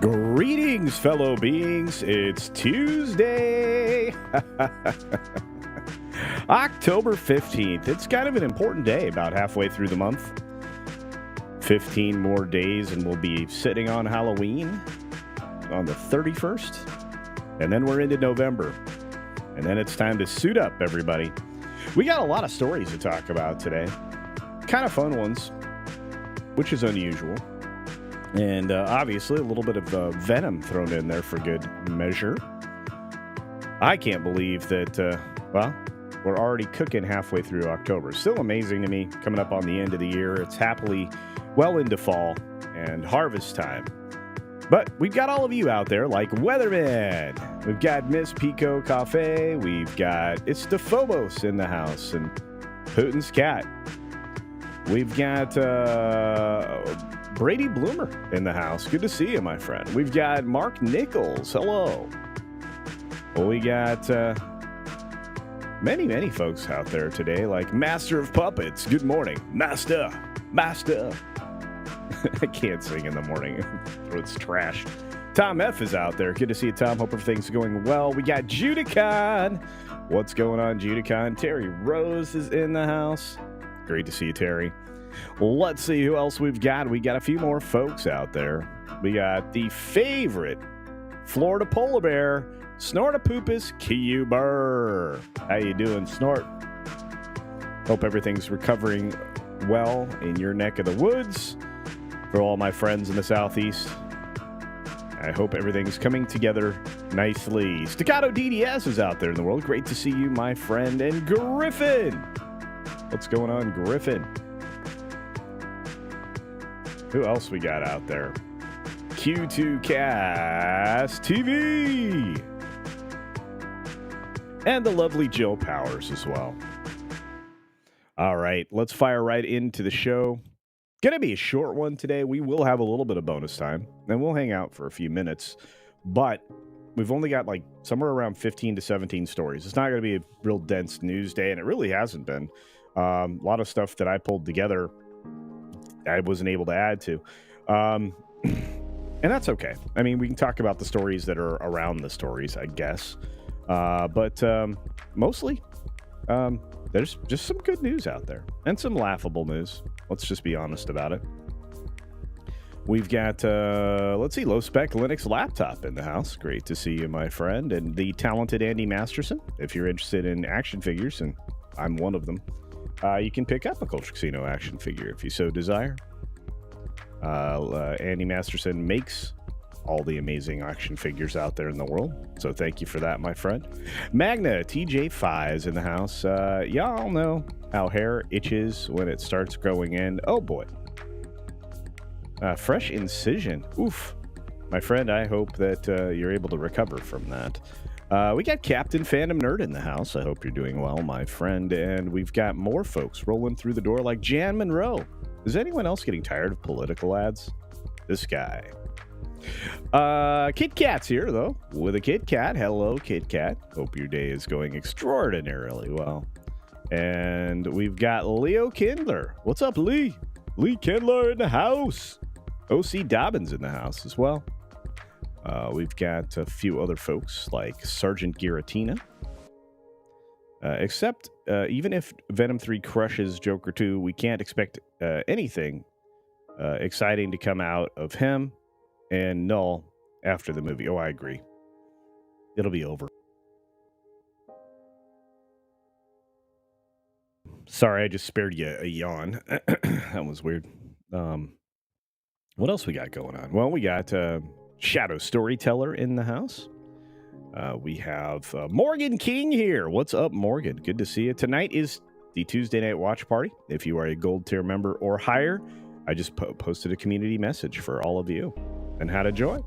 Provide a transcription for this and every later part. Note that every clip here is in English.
Greetings, fellow beings. It's Tuesday, October 15th. It's kind of an important day, about halfway through the month. 15 more days, and we'll be sitting on Halloween on the 31st. And then we're into November. And then it's time to suit up, everybody. We got a lot of stories to talk about today. Kind of fun ones, which is unusual. And obviously a little bit of Venom thrown in there for good measure. I can't believe that, we're already cooking halfway through October. Still amazing to me, coming up on the end of the year. It's happily well into fall and harvest time. But we've got all of you out there like Weatherman. We've got Miss Pico Cafe. We've got It's the Phobos in the house and Putin's cat. We've got Brady Bloomer in the house. Good to see you, my friend. We've got Mark Nichols. Hello. Well, we got many folks out there today, like Master of Puppets. Good morning. Master. I can't sing in the morning. Throat's trashed. Tom F. is out there. Good to see you, Tom. Hope everything's going well. We got Judicon. What's going on, Judicon? Terry Rose is in the house. Great to see you, Terry. Let's see who else we've got. We got a few more folks out there. We got the favorite Florida polar bear, Snortopoopus Cuber. How you doing, Snort? Hope everything's recovering well in your neck of the woods. For all my friends in the Southeast, I hope everything's coming together nicely. Staccato DDS is out there in the world. Great to see you, my friend. And Griffin. What's going on, Griffin? Who else we got out there? Q2 Cast TV. And the lovely Jill Powers as well. All right, let's fire right into the show. Gonna be a short one today. We will have a little bit of bonus time, and we'll hang out for a few minutes. But we've only got like somewhere around 15 to 17 stories. It's not gonna be a real dense news day, and it really hasn't been. A lot of stuff that I pulled together I wasn't able to add to. And that's okay. I mean, we can talk about the stories that are around the stories, I guess. But mostly, there's just some good news out there. And some laughable news. Let's just be honest about it. We've got, let's see, low-spec Linux laptop in the house. Great to see you, my friend. And the talented Andy Masterson. If you're interested in action figures, and I'm one of them, you can pick up a Culture Casino action figure if you so desire. Andy Masterson makes all the amazing action figures out there in the world. So thank you for that, my friend. Magna TJ5 is in the house. Y'all know how hair itches when it starts growing in. Oh, boy. Fresh incision. Oof. My friend, I hope that you're able to recover from that. We got Captain Phantom Nerd in the house. I hope you're doing well, my friend. And we've got more folks rolling through the door like Jan Monroe. Is anyone else getting tired of political ads? This guy. Kit Kat's here, though, with a Kit Kat. Hello, Kit Kat. Hope your day is going extraordinarily well. And we've got Leo Kindler. What's up, Lee? Lee Kindler in the house. O.C. Dobbins in the house as well. We've got a few other folks like Sergeant Giratina. Except, even if Venom 3 crushes Joker 2, we can't expect anything exciting to come out of him and Null after the movie. Oh, I agree. It'll be over. Sorry, I just spared you a yawn. That was weird. What else we got going on? Well, we got Shadow Storyteller in the house. We have Morgan King here. What's up, Morgan? Good to see you. Tonight is the Tuesday Night Watch Party. If you are a gold tier member or higher, I just posted a community message for all of you and how to join.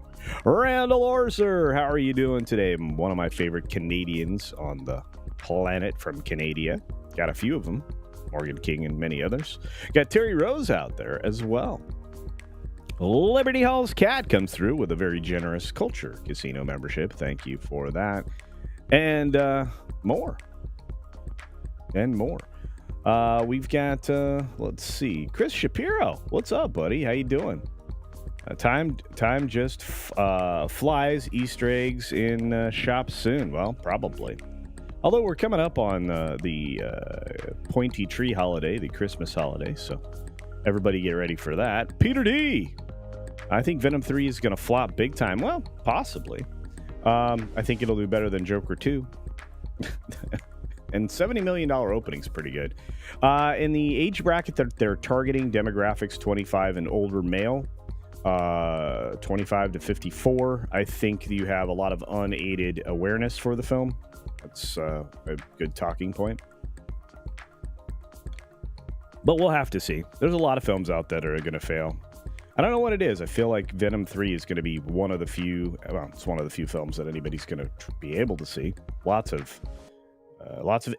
Randall Orser, how are you doing today? One of my favorite Canadians on the planet from Canada. Got a few of them. Morgan King and many others. Got Terry Rose out there as well. Liberty Hall's Cat comes through with a very generous Culture Casino membership. Thank you for that. And more. And more. We've got, let's see, Chris Shapiro. What's up, buddy? How you doing? Time just flies. Easter eggs in shops soon. Well, probably. Although we're coming up on the pointy tree holiday, the Christmas holiday, so everybody get ready for that. Peter D. I think Venom 3 is going to flop big time. Well, possibly. I think it'll do better than Joker 2. And $70 million opening is pretty good. In the age bracket that they're targeting, demographics 25 and older male, 25 to 54. I think you have a lot of unaided awareness for the film. That's a good talking point. But we'll have to see. There's a lot of films out that are going to fail. I don't know what it is. I feel like Venom 3 is going to be one of the few. Well, it's one of the few films that anybody's going to be able to see. Lots of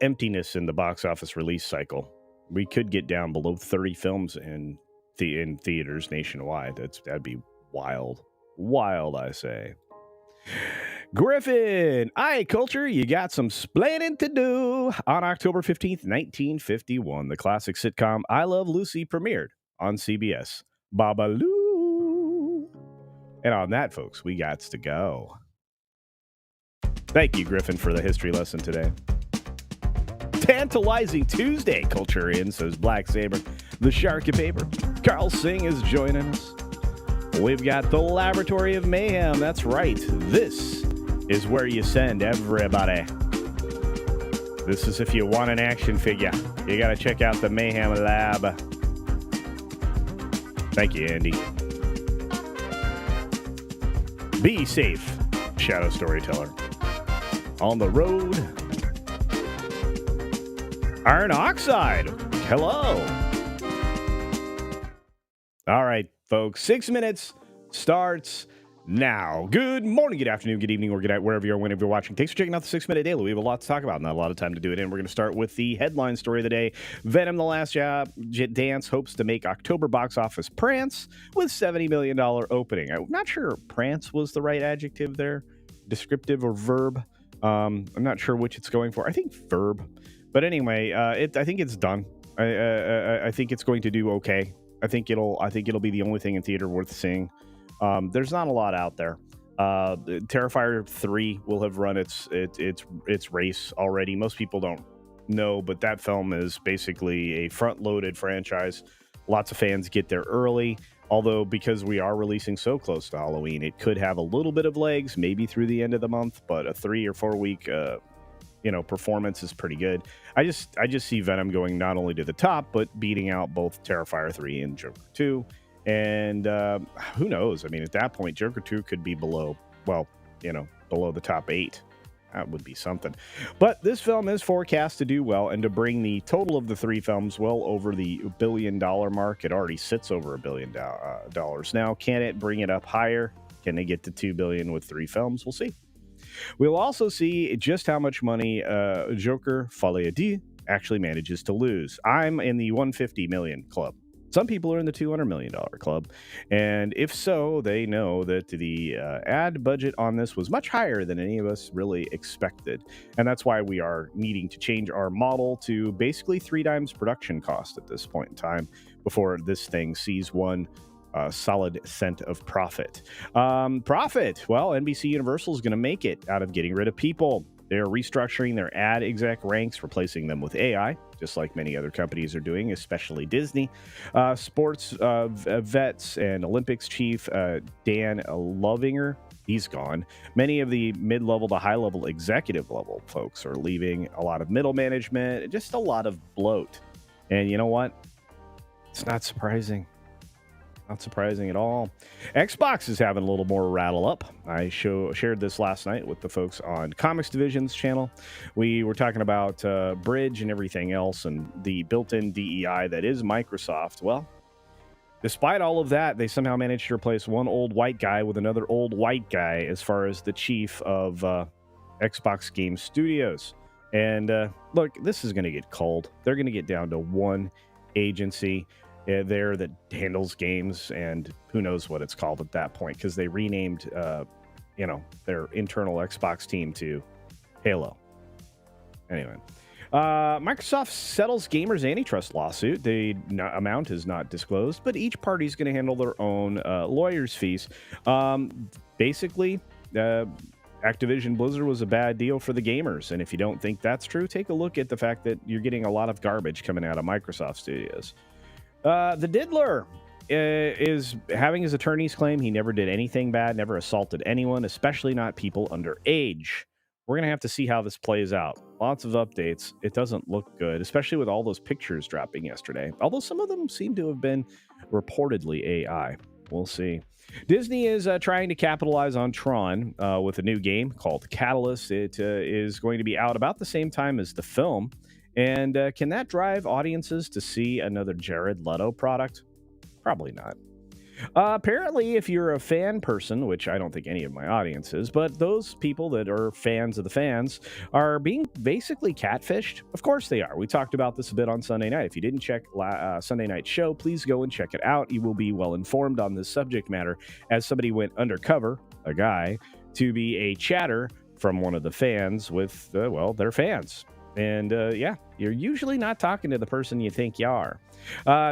emptiness in the box office release cycle. We could get down below 30 films in theaters nationwide. That'd be wild. Wild, I say. Griffin, aye, culture, you got some splaining to do. On October 15th, 1951, the classic sitcom I Love Lucy premiered on CBS. Babaloo. And on that, folks, we got to go. Thank you, Griffin, for the history lesson today. Tantalizing Tuesday, Culturian, says Black Saber. The Shark of Paper. Carl Singh is joining us. We've got the Laboratory of Mayhem. That's right. This is where you send everybody. This is if you want an action figure. You got to check out the Mayhem Lab. Thank you, Andy. Be safe, Shadow Storyteller. On the road. Iron Oxide. Hello. All right, folks. 6 minutes starts now. Good morning, good afternoon, good evening, or good night, wherever you are, whenever you're watching. Thanks for checking out the 6 Minute Daily. We have a lot to talk about, not a lot of time to do it in. We're going to start with the headline story of the day. Venom: The Last Dance hopes to make October box office prance with $70 million opening. I'm not sure prance was the right adjective there, descriptive or verb. I'm not sure which it's going for. I think verb. But anyway, I think it's done. I think it's going to do okay. I think it'll be the only thing in theater worth seeing. There's not a lot out there. Terrifier 3 will have run its race already. Most people don't know, but that film is basically a front-loaded franchise. Lots of fans get there early. Although, because we are releasing so close to Halloween, it could have a little bit of legs, maybe through the end of the month. But a 3 or 4 week, performance is pretty good. I just see Venom going not only to the top, but beating out both Terrifier 3 and Joker 2. And who knows? I mean, at that point, Joker 2 could be below the top 8. That would be something. But this film is forecast to do well and to bring the total of the 3 films well over the $1 billion mark. It already sits over $1 billion now. Can it bring it up higher? Can they get to $2 billion with 3 films? We'll see. We'll also see just how much money Joker Folie à actually manages to lose. I'm in the $150 million club. Some people are in the $200 million club. And if so, they know that the ad budget on this was much higher than any of us really expected. And that's why we are needing to change our model to basically 3 times production cost at this point in time before this thing sees one solid cent of profit. Profit. Well, NBC Universal is going to make it out of getting rid of people. They're restructuring their ad exec ranks, replacing them with AI, just like many other companies are doing, especially Disney. Sports vets and Olympics chief Dan Lovinger, he's gone. Many of the mid-level to high-level executive level folks are leaving. A lot of middle management, just a lot of bloat. And you know what? It's not surprising. Not surprising at all. Xbox is having a little more rattle up. I shared this last night with the folks on Comics Division's channel. We were talking about Bridge and everything else and the built-in DEI that is Microsoft. Well, despite all of that, they somehow managed to replace one old white guy with another old white guy as far as the chief of Xbox Game Studios. And look, this is going to get cold. They're going to get down to one agency there that handles games, and who knows what it's called at that point, because they renamed their internal Xbox team to Halo. Anyway, Microsoft settles gamers' antitrust lawsuit. The amount is not disclosed, but each party is going to handle their own lawyers' fees. Basically, Activision Blizzard was a bad deal for the gamers. And if you don't think that's true, take a look at the fact that you're getting a lot of garbage coming out of Microsoft Studios. The Diddler is having his attorneys claim he never did anything bad, never assaulted anyone, especially not people underage. We're going to have to see how this plays out. Lots of updates. It doesn't look good, especially with all those pictures dropping yesterday. Although some of them seem to have been reportedly AI. We'll see. Disney is trying to capitalize on Tron with a new game called Catalyst. It is going to be out about the same time as the film. And can that drive audiences to see another Jared Leto product? Probably not. Apparently, if you're a fan person, which I don't think any of my audience is, but those people that are fans of the fans are being basically catfished. Of course they are. We talked about this a bit on Sunday night. If you didn't check Sunday night's show, please go and check it out. You will be well informed on this subject matter, as somebody went undercover, a guy, to be a chatter from one of the fans with, their fans. And yeah, you're usually not talking to the person you think you are.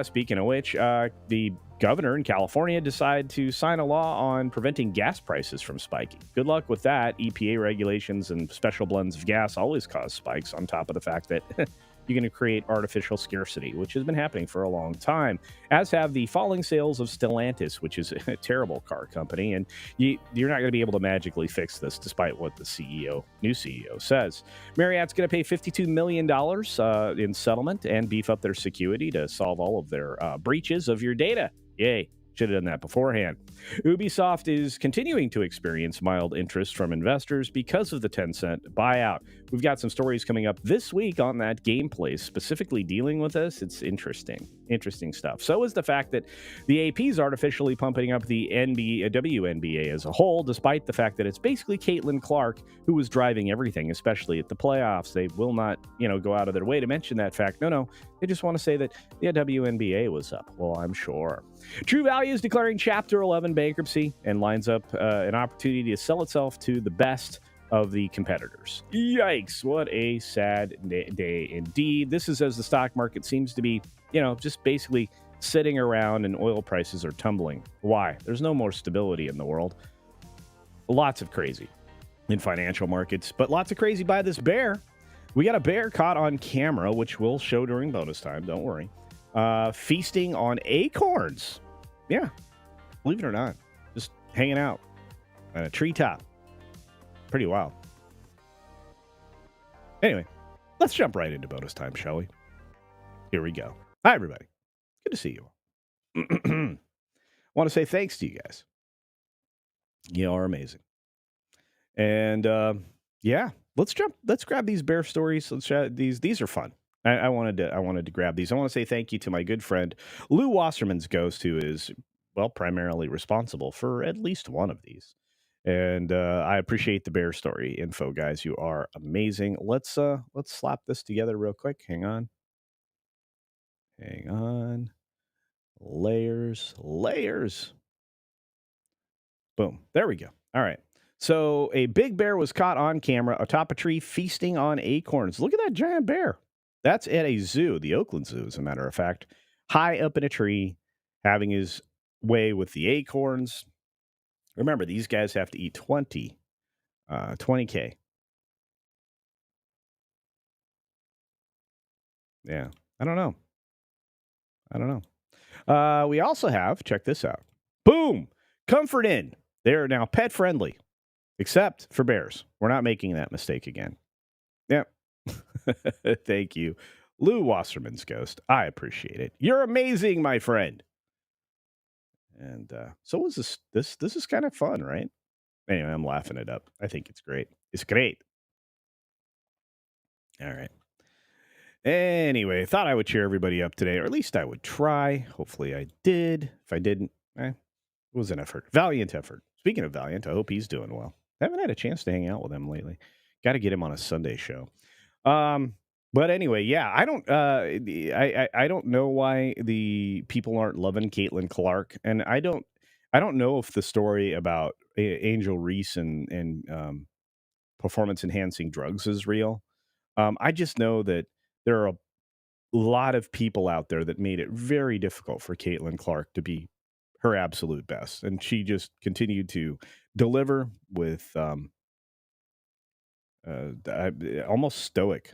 Speaking of which, the governor in California decided to sign a law on preventing gas prices from spiking. Good luck with that. EPA regulations and special blends of gas always cause spikes, on top of the fact that you're going to create artificial scarcity, which has been happening for a long time, as have the falling sales of Stellantis, which is a terrible car company. And you're not going to be able to magically fix this, despite what the new CEO says. Marriott's going to pay $52 million in settlement and beef up their security to solve all of their breaches of your data. Yay. Should have done that beforehand. Ubisoft is continuing to experience mild interest from investors because of the Tencent buyout. We've got some stories coming up this week on that gameplay, specifically dealing with this. It's interesting stuff. So is the fact that the AP is artificially pumping up the WNBA as a whole, despite the fact that it's basically Caitlin Clark who was driving everything, especially at the playoffs. They will not, go out of their way to mention that fact. No, they just want to say that the WNBA was up. Well, I'm sure. True Value is declaring Chapter 11 bankruptcy and lines up an opportunity to sell itself to the best of the competitors. Yikes, what a sad day indeed. This is as the stock market seems to be, just basically sitting around and oil prices are tumbling. Why? There's no more stability in the world. Lots of crazy in financial markets, but lots of crazy by this bear. We got a bear caught on camera, which we'll show during bonus time, don't worry. Feasting on acorns. Yeah, believe it or not, just hanging out on a treetop. Pretty wild. Anyway, let's jump right into bonus time, shall we? Here we go. Hi, everybody. Good to see you all. I want to say thanks to you guys. You are amazing. And yeah, let's grab these bear stories. Let's chat these. These are fun. I wanted to grab these. I want to say thank you to my good friend Lou Wasserman's Ghost, who is primarily responsible for at least one of these. And I appreciate the bear story info, guys. You are amazing. Let's slap this together real quick. Hang on. Layers. Boom. There we go. All right. So a big bear was caught on camera atop a tree feasting on acorns. Look at that giant bear. That's at a zoo, the Oakland Zoo, as a matter of fact, high up in a tree, having his way with the acorns. Remember, these guys have to eat 20K. Yeah, I don't know. We also have, check this out. Boom! Comfort Inn. They are now pet friendly, except for bears. We're not making that mistake again. Yep. Thank you, Lou Wasserman's Ghost. I appreciate it. You're amazing, my friend. And so was this. This is kind of fun, right? Anyway, I'm laughing it up. I think it's great. It's great. All right. Anyway, thought I would cheer everybody up today, or at least I would try. Hopefully I did. If I didn't, it was an effort. Valiant effort. Speaking of Valiant, I hope he's doing well. I haven't had a chance to hang out with him lately. Got to get him on a Sunday show. But anyway, yeah, I don't know why the people aren't loving Caitlin Clark, and I don't know if the story about Angel Reese and performance enhancing drugs is real. I just know that there are a lot of people out there that made it very difficult for Caitlin Clark to be her absolute best, and she just continued to deliver with almost stoic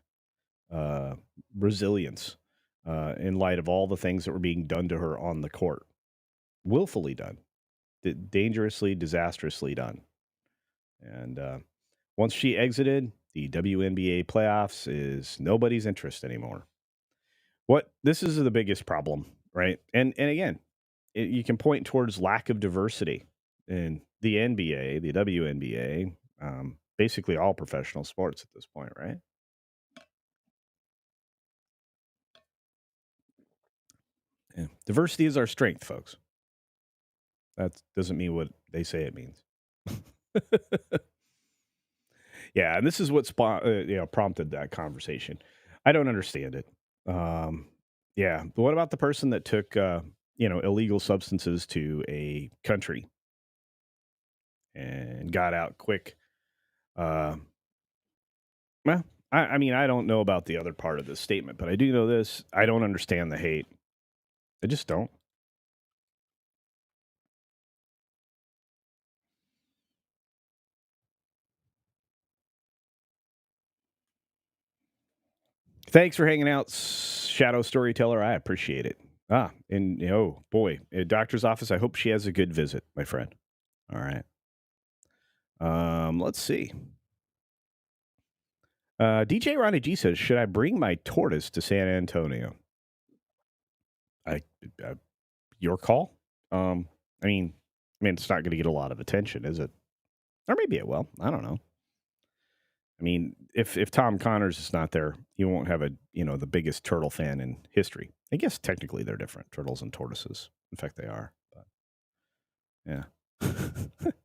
uh, resilience in light of all the things that were being done to her on the court, willfully done, dangerously, disastrously done. And once she exited, the WNBA playoffs is nobody's interest anymore. What this is the biggest problem, right? And again, you can point towards lack of diversity in the NBA, the WNBA, basically all professional sports at this point, right? Yeah. Diversity is our strength, folks. That doesn't mean what they say it means. Yeah, and this is what prompted that conversation. I don't understand it. Um, yeah, but what about the person that took illegal substances to a country and got out quick? Uh, well, I mean, I don't know about the other part of this statement, but I do know this: I don't understand the hate. I just don't. Thanks for hanging out, Shadow Storyteller. I appreciate it. And oh boy, doctor's office. I hope she has a good visit, my friend. All right. Let's see. DJ Ronnie G says, "Should I bring my tortoise to San Antonio?" I, uh, your call. Um, I mean, it's not going to get a lot of attention, is it? Or maybe it will. I don't know. I mean, if Tom Connors is not there, you won't have the biggest turtle fan in history. I guess technically they're different, turtles and tortoises. In fact, they are. But yeah,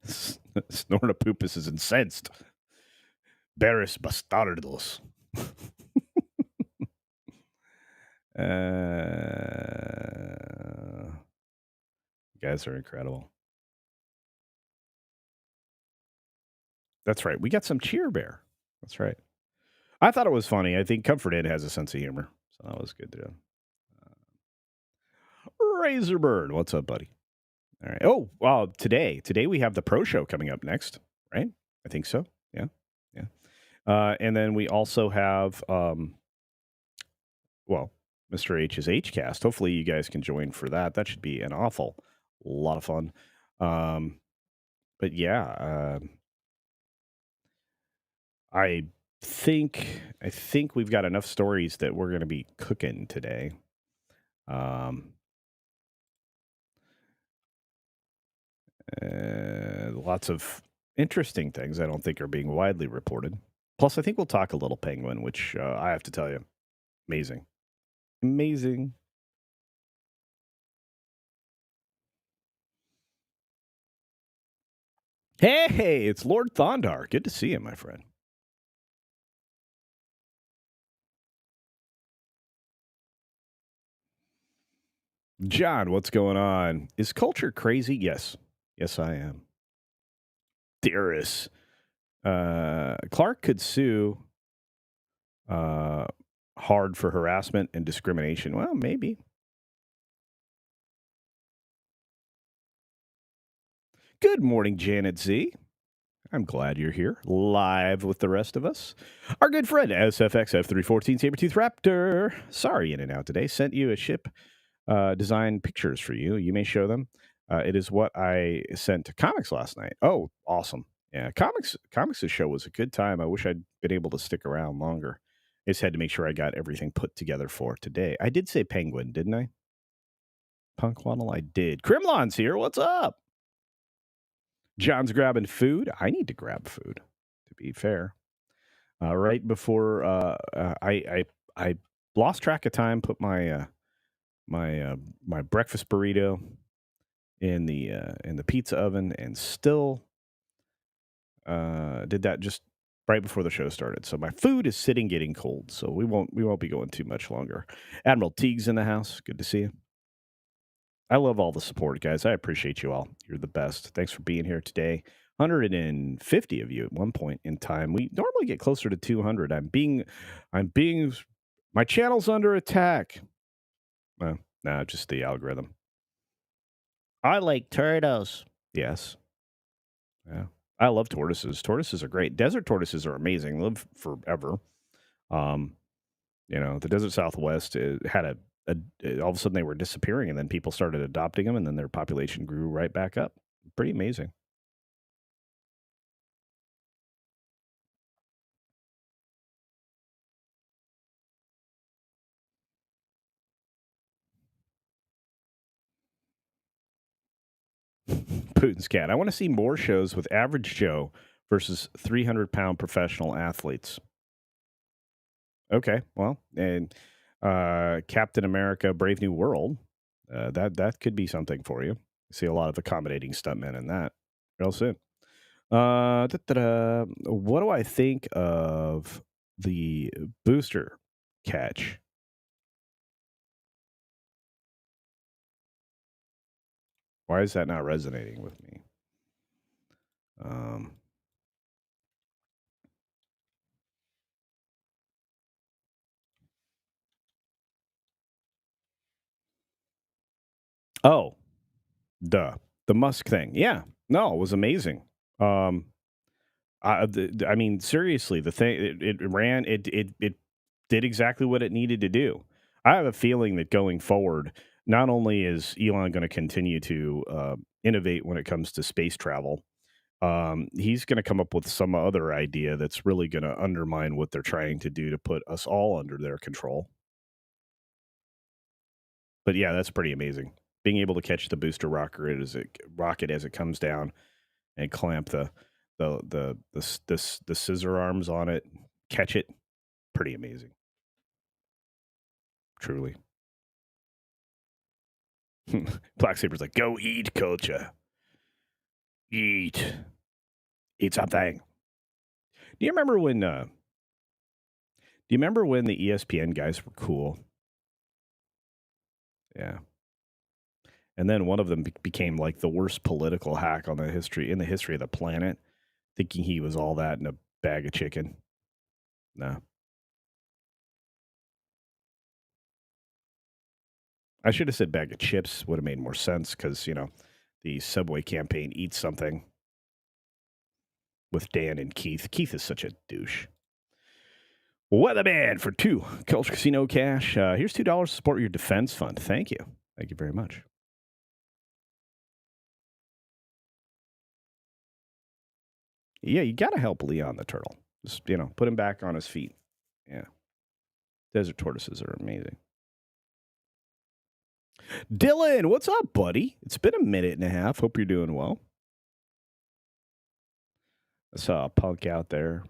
Snortopoopas is incensed. Barris bastardos. You guys are incredible. That's right. We got some cheer bear. That's right. I thought it was funny. I think Comfort Ed has a sense of humor, so that was good too. Razorbird, what's up, buddy? All right. Oh, well, today we have the pro show coming up next, right? I think so. Yeah, yeah. And then we also have, well, Mr. H's HCast. Hopefully, you guys can join for that. That should be an awful lot of fun. But yeah, I think we've got enough stories that we're going to be cooking today. Lots of interesting things I don't think are being widely reported. Plus, I think we'll talk a little Penguin, which I have to tell you, amazing, amazing. Hey, it's Lord Thondar. Good to see you, my friend. John, what's going on? Is culture crazy? Yes. Yes, I am. Dearest. Clark could sue hard for harassment and discrimination. Well, maybe. Good morning, Janet Z. I'm glad you're here, live with the rest of us. Our good friend, SFXF314 Sabertooth Raptor. Sorry, in and out today. Sent you a ship design pictures for you. You may show them. It is what I sent to Comics last night. Oh, awesome. Yeah, Comics' show was a good time. I wish I'd been able to stick around longer. I just had to make sure I got everything put together for today. I did say Penguin, didn't I? Punkwaddle, I did. Crimlon's here. What's up? John's grabbing food. I need to grab food, to be fair. Right before I lost track of time. Put my my breakfast burrito in the pizza oven, and still did that just right before the show started. So my food is sitting, getting cold. So we won't be going too much longer. Admiral Teague's in the house. Good to see you. I love all the support, guys. I appreciate you all. You're the best. Thanks for being here today. 150 of you at one point in time. We normally get closer to 200. I'm being, my channel's under attack. Well, nah, just the algorithm. I like turtles. Yes. Yeah. I love tortoises. Tortoises are great. Desert tortoises are amazing. Live forever. Um, the desert Southwest had all of a sudden they were disappearing, and then people started adopting them, and then their population grew right back up. Pretty amazing. Putin's cat. I want to see more shows with average Joe versus 300-pound professional athletes. Okay, well, and Captain America: Brave New World, that could be something for you. I see a lot of accommodating stuntmen in that real soon. What do I think of the booster catch? Why is that not resonating with me? Um, oh, duh, the Musk thing. Yeah, no, it was amazing. Um, I mean, seriously, the thing it did exactly what it needed to do. I have a feeling that going forward, not only is Elon going to continue to innovate when it comes to space travel, he's going to come up with some other idea that's really going to undermine what they're trying to do to put us all under their control. But yeah, that's pretty amazing. Being able to catch the booster rocket as it comes down and clamp the scissor arms on it, catch it, pretty amazing, truly. Black Saber's like, go eat, culture, eat, eat something. Do you remember when? Do you remember when the ESPN guys were cool? Yeah. And then one of them became like the worst political hack in the history of the planet, thinking he was all that in a bag of chicken. No, I should have said bag of chips. Would have made more sense because the Subway campaign eats something with Dan and Keith. Keith is such a douche. Weatherman for two Culture Casino cash. Here's $2 to support your defense fund. Thank you. Thank you very much. Yeah, you got to help Leon the turtle. Just, put him back on his feet. Yeah. Desert tortoises are amazing. Dylan, what's up, buddy? It's been a minute and a half. Hope you're doing well. I saw a punk out there.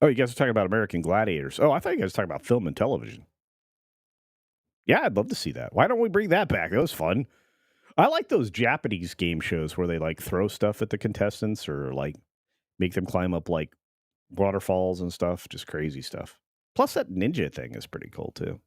Oh, you guys are talking about American Gladiators. Oh, I thought you guys were talking about film and television. Yeah, I'd love to see that. Why don't we bring that back? That was fun. I like those Japanese game shows where they like throw stuff at the contestants or like make them climb up like waterfalls and stuff. Just crazy stuff. Plus, that ninja thing is pretty cool too.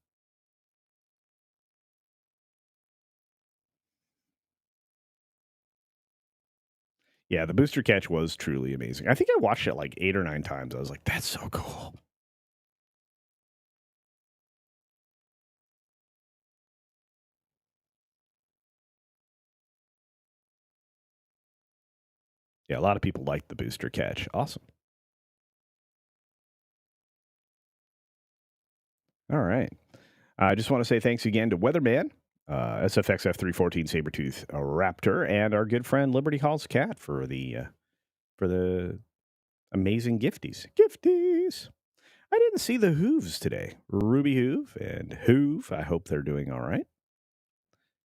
Yeah, the booster catch was truly amazing. I think I watched it like 8 or 9 times. I was like, that's so cool. Yeah, a lot of people liked the booster catch. Awesome. All right. I just want to say thanks again to Weatherman, SFX F314 Sabretooth Raptor, and our good friend Liberty Hall's cat for the amazing gifties. Gifties. I didn't see the Hooves today. Ruby Hoove and Hoove. I hope they're doing all right.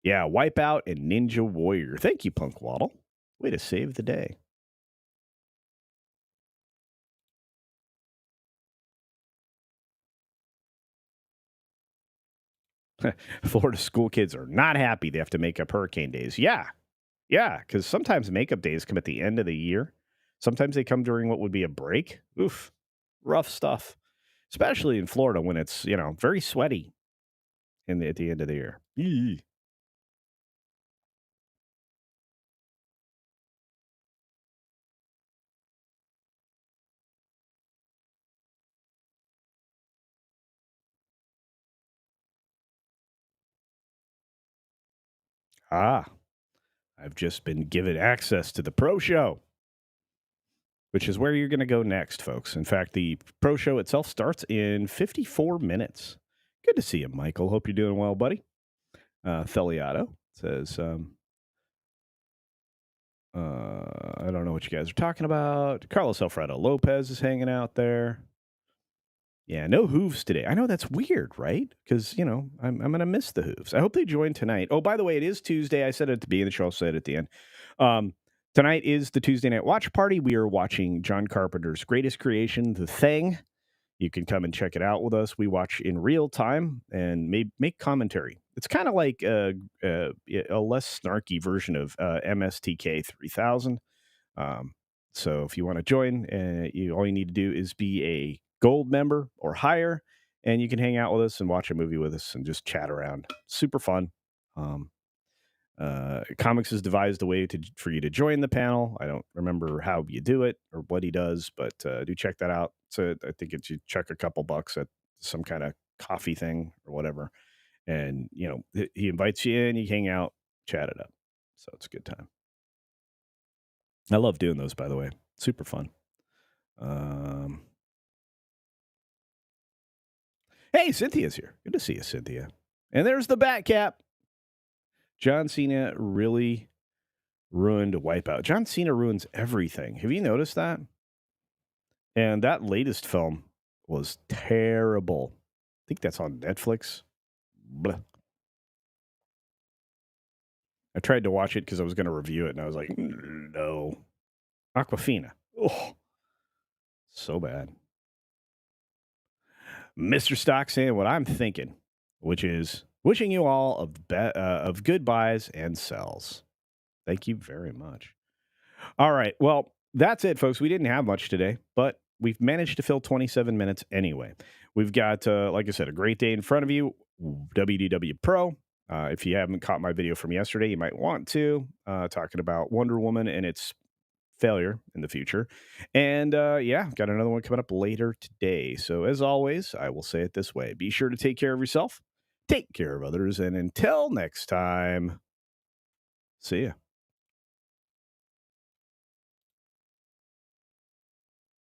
Yeah, Wipeout and Ninja Warrior. Thank you, Punk Waddle. Way to save the day. Florida school kids are not happy they have to make up hurricane days. Yeah. Yeah, because sometimes makeup days come at the end of the year. Sometimes they come during what would be a break. Oof. Rough stuff. Especially in Florida when it's, very sweaty at the end of the year. Eee. I've just been given access to the Pro Show, which is where you're going to go next, folks. In fact, the Pro Show itself starts in 54 minutes. Good to see you, Michael. Hope you're doing well, buddy. Theliato says, I don't know what you guys are talking about. Carlos Alfredo Lopez is hanging out there. Yeah, no hooves today. I know that's weird, right? Because, I'm going to miss the hooves. I hope they join tonight. Oh, by the way, it is Tuesday. I said it at the beginning of the show. I'll say it at the end. Tonight is the Tuesday night watch party. We are watching John Carpenter's greatest creation, The Thing. You can come and check it out with us. We watch in real time and make commentary. It's kind of like a less snarky version of MSTK 3000. So if you want to join, all you need to do is be a gold member or higher, and you can hang out with us and watch a movie with us and just chat around. Super fun. Comics has devised a way for you to join the panel. I don't remember how you do it or what he does, but do check that out. So I think it's you check a couple bucks at some kind of coffee thing or whatever, and he invites you in, you hang out, chat it up. So it's a good time. I love doing those, by the way. Super fun. Hey, Cynthia's here. Good to see you, Cynthia. And there's the Batcap. John Cena really ruined Wipeout. John Cena ruins everything. Have you noticed that? And that latest film was terrible. I think that's on Netflix. Blah. I tried to watch it because I was going to review it, and I was like, no. Aquafina. Oh, so bad. Mr. Stock saying what I'm thinking, which is wishing you all of good buys and sells. Thank you very much. All right. Well, that's it, folks. We didn't have much today, but we've managed to fill 27 minutes anyway. We've got, like I said, a great day in front of you. WDW Pro. If you haven't caught my video from yesterday, you might want to, talking about Wonder Woman and its failure in the future. And got another one coming up later today. So as always, I will say it this way. Be sure to take care of yourself, take care of others, and until next time, see ya.